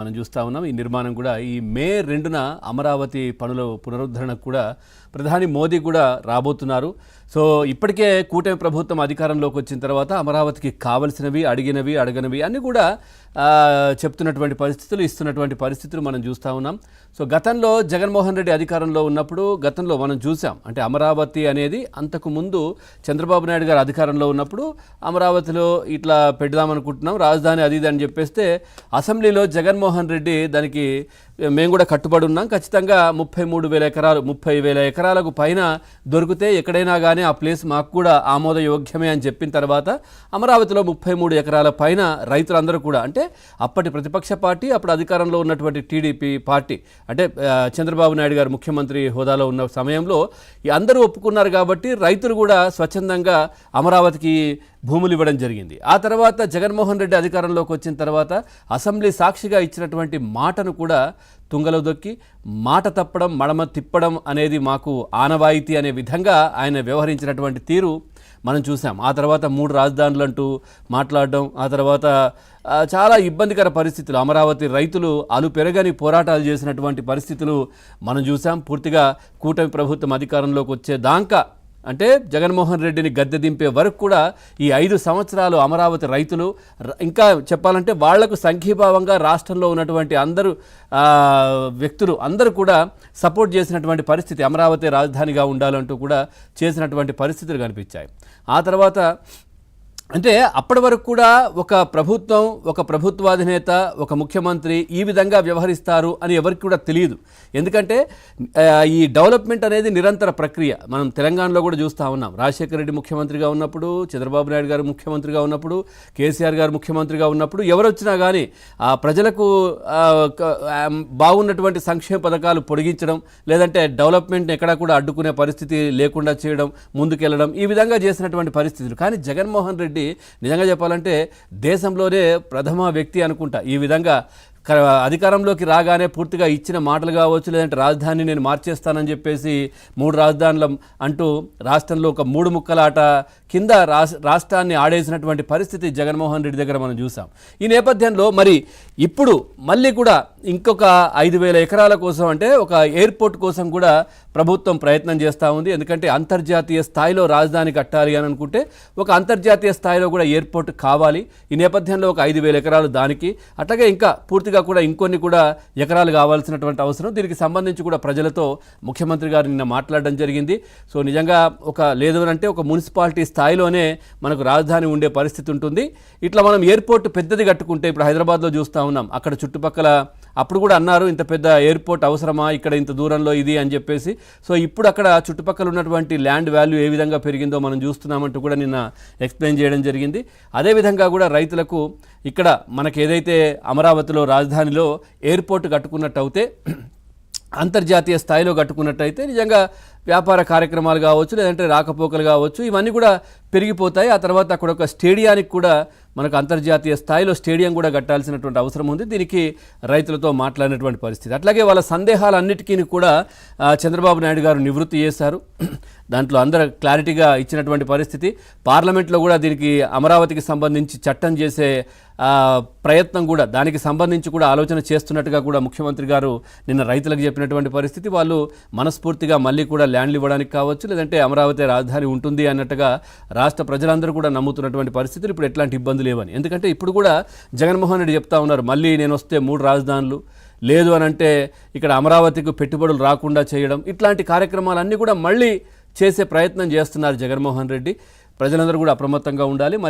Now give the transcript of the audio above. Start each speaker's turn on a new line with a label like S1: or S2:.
S1: మనం చూస్తా ఉన్నాం ఈ నిర్మాణం కూడా ఈ మే 2న అమరావతి పనుల పునరుద్ధరణకు కూడా ప్రధాని మోదీ కూడా రాబోతున్నారు. సో ఇప్పటికే కూటమి ప్రభుత్వం అధికారంలోకి వచ్చిన తర్వాత అమరావతికి కావాల్సినవి అడగనవి అన్నీ కూడా చెప్తున్నటువంటి పరిస్థితులు ఇస్తున్నటువంటి పరిస్థితులు మనం చూస్తూ ఉన్నాం. సో గతంలో జగన్మోహన్ రెడ్డి అధికారంలో ఉన్నప్పుడు గతంలో మనం చూసాం, అంటే అమరావతి అనేది అంతకు ముందు చంద్రబాబు నాయుడు గారు అధికారంలో ఉన్నప్పుడు అమరావతిలో ఇట్లా పెడదామనుకుంటున్నాం రాజధాని అది అని చెప్పేస్తే అసెంబ్లీలో జగన్మోహన్ రెడ్డి దానికి మేము కూడా కట్టుబడి ఉన్నాం, ఖచ్చితంగా 33,000 ఎకరాలు 30,000 ఎకరాలకు పైన దొరికితే ఎక్కడైనా కానీ ఆ ప్లేస్ మాకు కూడా ఆమోదయోగ్యమే అని చెప్పిన తర్వాత అమరావతిలో 33 ఎకరాల పైన రైతులందరూ కూడా, అంటే అప్పటి ప్రతిపక్ష పార్టీ అప్పుడు అధికారంలో ఉన్నటువంటి టీడీపీ పార్టీ, అంటే చంద్రబాబు నాయుడు గారు ముఖ్యమంత్రి హోదాలో ఉన్న సమయంలో అందరూ ఒప్పుకున్నారు కాబట్టి రైతులు కూడా స్వచ్ఛందంగా అమరావతికి భూములు ఇవ్వడం జరిగింది. ఆ తర్వాత జగన్మోహన్ రెడ్డి అధికారంలోకి వచ్చిన తర్వాత అసెంబ్లీ సాక్షిగా ఇచ్చినటువంటి మాటను కూడా తుంగలో దొక్కి మాట తప్పడం మడమ తిప్పడం అనేది మాకు ఆనవాయితీ అనే విధంగా ఆయన వ్యవహరించినటువంటి తీరు మనం చూసాం. ఆ తర్వాత 3 రాజధానులు అంటూ మాట్లాడడం, ఆ తర్వాత చాలా ఇబ్బందికర పరిస్థితులు, అమరావతి రైతులు అలుపెరగని పోరాటాలు చేసినటువంటి పరిస్థితులు మనం చూసాం. పూర్తిగా కూటమి ప్రభుత్వం అధికారంలోకి వచ్చేదాకా, అంటే జగన్మోహన్ రెడ్డిని గద్దె దింపే వరకు కూడా ఈ 5 సంవత్సరాలు అమరావతి రైతులు, ఇంకా చెప్పాలంటే వాళ్లకు సంఘీభావంగా రాష్ట్రంలో ఉన్నటువంటి అందరూ వ్యక్తులు అందరూ కూడా సపోర్ట్ చేసినటువంటి పరిస్థితి, అమరావతి రాజధానిగా ఉండాలంటూ కూడా చేసినటువంటి పరిస్థితులు కనిపించాయి. ఆ తర్వాత అంటే అప్పటి వరకు కూడా ఒక ప్రభుత్వం, ఒక ప్రభుత్వాధినేత, ఒక ముఖ్యమంత్రి ఈ విధంగా వ్యవహరిస్తారు అని ఎవరికి కూడా తెలియదు. ఎందుకంటే ఈ డెవలప్మెంట్ అనేది నిరంతర ప్రక్రియ. మనం తెలంగాణలో కూడా చూస్తూ ఉన్నాం, రాజశేఖర రెడ్డి ముఖ్యమంత్రిగా ఉన్నప్పుడు, చంద్రబాబు నాయుడు గారు ముఖ్యమంత్రిగా ఉన్నప్పుడు, కేసీఆర్ గారు ముఖ్యమంత్రిగా ఉన్నప్పుడు ఎవరు వచ్చినా కానీ ప్రజలకు బాగున్నటువంటి సంక్షేమ పథకాలు పొడిగించడం, లేదంటే డెవలప్మెంట్ని ఎక్కడా కూడా అడ్డుకునే పరిస్థితి లేకుండా చేయడం, ముందుకెళ్లడం, ఈ విధంగా చేసినటువంటి పరిస్థితులు. కానీ జగన్మోహన్ రెడ్డి నిజంగా చెప్పాలంటే దేశంలోనే ప్రథమ వ్యక్తి అనుకుంటా ఈ విధంగా అధికారంలోకి రాగానే పూర్తిగా ఇచ్చిన మాటలు కావచ్చు, లేదంటే రాజధాని నేను మార్చేస్తానని చెప్పేసి 3 రాజధానులు అంటూ రాష్ట్రంలో ఒక 3 ముక్కలాట కింద రాష్ట్రాన్ని ఆడేసినటువంటి పరిస్థితి జగన్మోహన్ రెడ్డి దగ్గర మనం చూసాం. ఈ నేపథ్యంలో మరి ఇప్పుడు మళ్ళీ కూడా ఇంకొక 5,000 ఎకరాల కోసం, అంటే ఒక ఎయిర్పోర్ట్ కోసం కూడా ప్రభుత్వం ప్రయత్నం చేస్తూ ఉంది. ఎందుకంటే అంతర్జాతీయ స్థాయిలో రాజధాని కట్టాలి అని అనుకుంటే ఒక అంతర్జాతీయ స్థాయిలో కూడా ఎయిర్పోర్ట్ కావాలి. ఈ నేపథ్యంలో ఒక 5,000 ఎకరాలు దానికి, అట్లాగే ఇంకా పూర్తిగా కూడా ఇంకొన్ని కూడా ఎకరాలు కావాల్సినటువంటి అవసరం. దీనికి సంబంధించి కూడా ప్రజలతో ముఖ్యమంత్రి గారు నిన్న మాట్లాడడం జరిగింది. సో నిజంగా లేదు అంటే ఒక మున్సిపాలిటీ స్థాయిలోనే మనకు రాజధాని ఉండే పరిస్థితి ఉంటుంది. ఇట్లా మనం ఎయిర్పోర్ట్ పెద్దది కట్టుకుంటే, ఇప్పుడు హైదరాబాద్లో చూస్తూ ఉన్నాం, అక్కడ చుట్టుపక్కల అప్పుడు కూడా అన్నారు ఇంత పెద్ద ఎయిర్పోర్ట్ అవసరమా ఇక్కడ ఇంత దూరంలో ఇది అని చెప్పేసి. సో ఇప్పుడు అక్కడ చుట్టుపక్కల ఉన్నటువంటి ల్యాండ్ వాల్యూ ఏ విధంగా పెరిగిందో మనం చూస్తున్నామంటూ కూడా నిన్న ఎక్స్ప్లెయిన్ చేయడం జరిగింది. అదేవిధంగా కూడా రైతులకు ఇక్కడ మనకు ఏదైతే అమరావతిలో రాజధానిలో ఎయిర్పోర్ట్ కట్టుకున్నట్టు అయితే, అంతర్జాతీయ స్థాయిలో కట్టుకున్నట్టయితే నిజంగా వ్యాపార కార్యక్రమాలు కావచ్చు, లేదంటే రాకపోకలు కావచ్చు, ఇవన్నీ కూడా పెరిగిపోతాయి. ఆ తర్వాత అక్కడ ఒక స్టేడియానికి కూడా మనకు అంతర్జాతీయ స్థాయిలో స్టేడియం కూడా కట్టాల్సినటువంటి అవసరం ఉంది. దీనికి రైతులతో మాట్లాడినటువంటి పరిస్థితి. అట్లాగే వాళ్ళ సందేహాలన్నిటికీ కూడా చంద్రబాబు నాయుడు గారు నివృత్తి చేశారు. దాంట్లో అందరూ క్లారిటీగా ఇచ్చినటువంటి పరిస్థితి. పార్లమెంట్లో కూడా దీనికి అమరావతికి సంబంధించి చట్టం చేసే ప్రయత్నం కూడా, దానికి సంబంధించి కూడా ఆలోచన చేస్తున్నట్టుగా కూడా ముఖ్యమంత్రి గారు నిన్న రైతులకు చెప్పినటువంటి పరిస్థితి. వాళ్ళు మనస్ఫూర్తిగా మళ్ళీ కూడా ల్యాండ్లు ఇవ్వడానికి కావచ్చు, లేదంటే అమరావతి రాజధాని ఉంటుంది అన్నట్టుగా రాష్ట్ర ప్రజలందరూ కూడా నమ్ముతున్నటువంటి పరిస్థితులు. ఇప్పుడు ఎట్లాంటి ఇబ్బంది లేవని, ఎందుకంటే ఇప్పుడు కూడా జగన్మోహన్ రెడ్డి చెప్తా ఉన్నారు, మళ్ళీ నేను వస్తే 3 రాజధానులు, లేదు అని అంటే ఇక్కడ అమరావతికి పెట్టుబడులు రాకుండా చేయడం, ఇట్లాంటి కార్యక్రమాలన్నీ కూడా మళ్ళీ చేసే ప్రయత్నం చేస్తున్నారు జగన్మోహన్ రెడ్డి. ప్రజలందరూ కూడా అప్రమత్తంగా ఉండాలి. మళ్ళీ